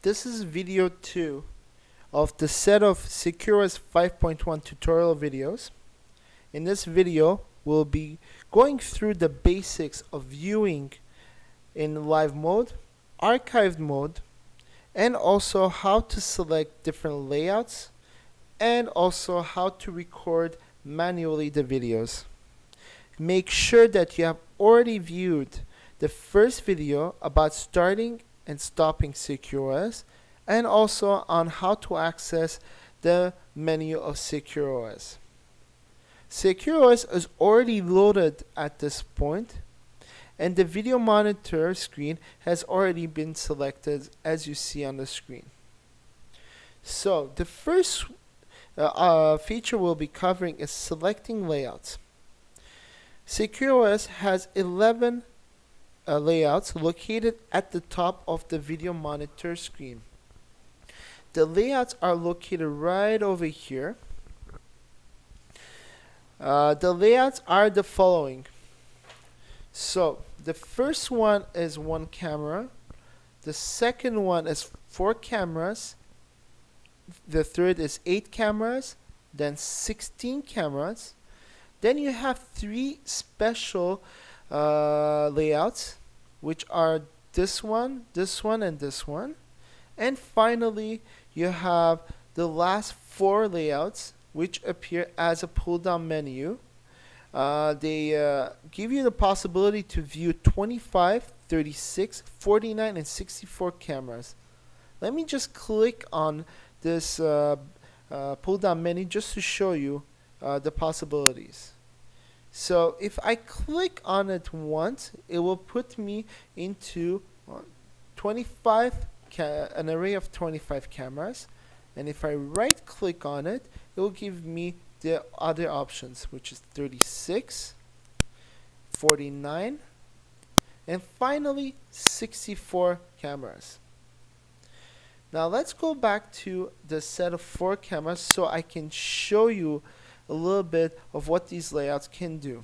This is video 2 of the set of SecureOS 5.1 tutorial videos. In this video, we'll be going through the basics of viewing in live mode, archived mode, and also how to select different layouts, and also how to record manually the videos. Make sure that you have already viewed the first video about starting and stopping SecureOS, and also on how to access the menu of SecureOS. SecureOS is already loaded at this point, and the video monitor screen has already been selected as you see on the screen. So the first feature we'll be covering is selecting layouts. SecureOS has 11 layouts located at the top of the video monitor screen. The layouts are located right over here. The layouts are the following. So the first one is one camera. The second one is 4 cameras. The third is 8 cameras. Then 16 cameras. Then you have 3 special layouts, which are this one, and this one. And finally, you have the last 4 layouts, which appear as a pull-down menu. They give you the possibility to view 25, 36, 49, and 64 cameras. Let me just click on this pull-down menu just to show you the possibilities. So if I click on it once, it will put me into an array of 25 cameras. And if I right click on it, it will give me the other options, which is 36, 49, and finally 64 cameras. Now let's go back to the set of 4 cameras so I can show you a little bit of what these layouts can do.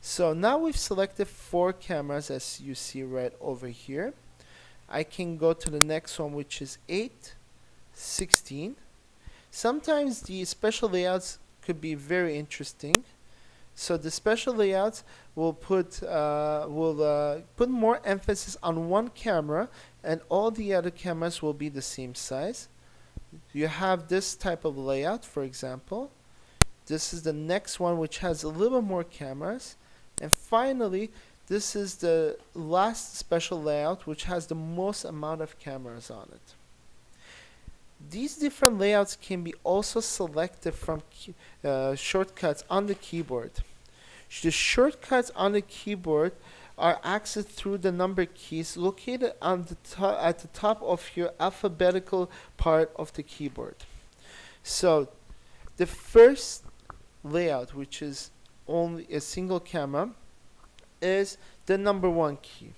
So now we've selected 4 cameras, as you see right over here. I can go to the next one, which is 8, 16. Sometimes the special layouts could be very interesting. So the special layouts will put more emphasis on one camera, and all the other cameras will be the same size. You have this type of layout, for example. This is the next one, which has a little more cameras. And finally, this is the last special layout, which has the most amount of cameras on it. These different layouts can be also selected from shortcuts on the keyboard. The shortcuts on the keyboard are accessed through the number keys located on the at the top of your alphabetical part of the keyboard. So the first layout, which is only a single camera, is the number 1 key.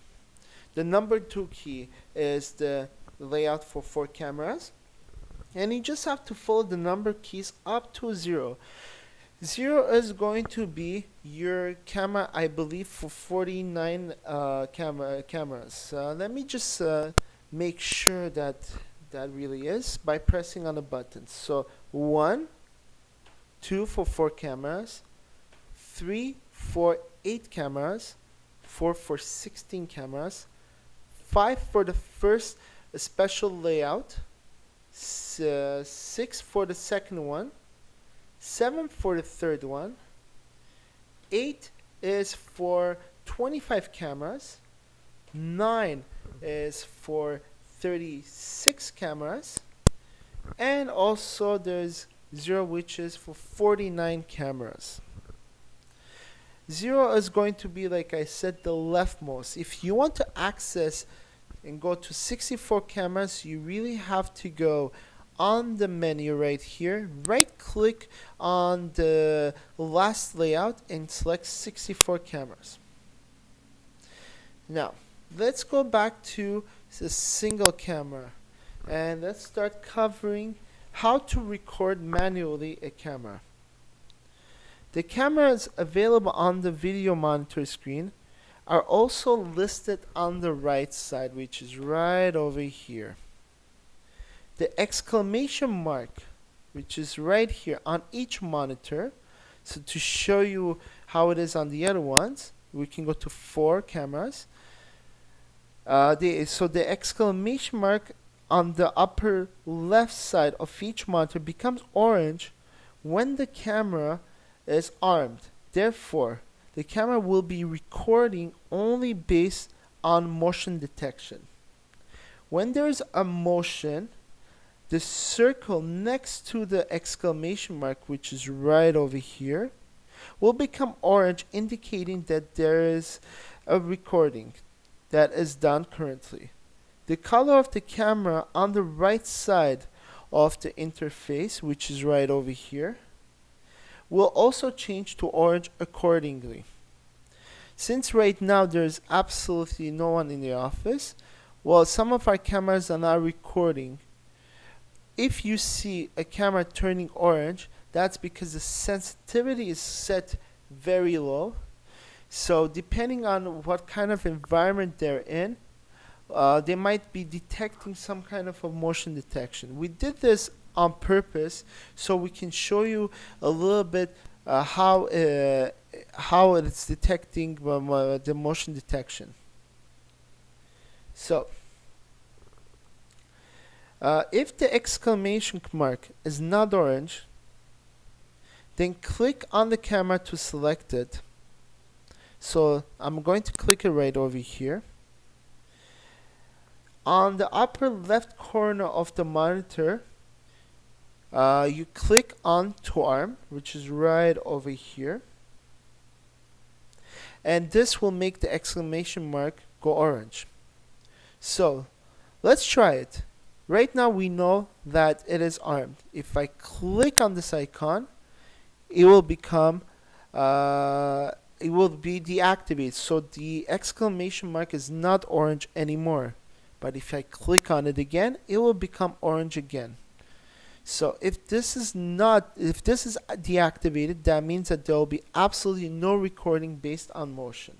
The number 2 key is the layout for 4 cameras, and you just have to follow the number keys up to 0. 0 is going to be your camera, I believe, for 49 cameras. Let me just make sure that that really is by pressing on the button. So 1, 2 for 4 cameras, 3 for 8 cameras, 4 for 16 cameras, 5 for the first special layout, 6 for the second one, 7 for the third one, 8 is for 25 cameras, 9 is for 36 cameras, and also there's 0, which is for 49 cameras. 0 is going to be, like I said, the leftmost. If you want to access and go to 64 cameras, you really have to go on the menu right here, right click on the last layout and select 64 cameras. Now let's go back to the single camera, and let's start covering how to record manually a camera. The cameras available on the video monitor screen are also listed on the right side, which is right over here. the exclamation mark, which is right here on each monitor. So to show you how it is on the other ones, we can go to 4 cameras. So the exclamation mark on the upper left side of each monitor becomes orange when the camera is armed. Therefore, the camera will be recording only based on motion detection. When there's a motion, the circle next to the exclamation mark, which is right over here, will become orange, indicating that there is a recording that is done currently. The color of the camera on the right side of the interface, which is right over here, will also change to orange accordingly. Since right now there's absolutely no one in the office, well, some of our cameras are not recording. If you see a camera turning orange, that's because the sensitivity is set very low. So depending on what kind of environment they're in, they might be detecting some kind of a motion detection. We did this on purpose so we can show you a little bit how it's detecting the motion detection. So if the exclamation mark is not orange, then click on the camera to select it. So I'm going to click it right over here. On the upper left corner of the monitor, you click on to arm, which is right over here. And this will make the exclamation mark go orange. So let's try it. Right now we know that it is armed. If I click on this icon, it will become it will be deactivated. So the exclamation mark is not orange anymore. But if I click on it again, it will become orange again. So if this is deactivated, that means that there will be absolutely no recording based on motion.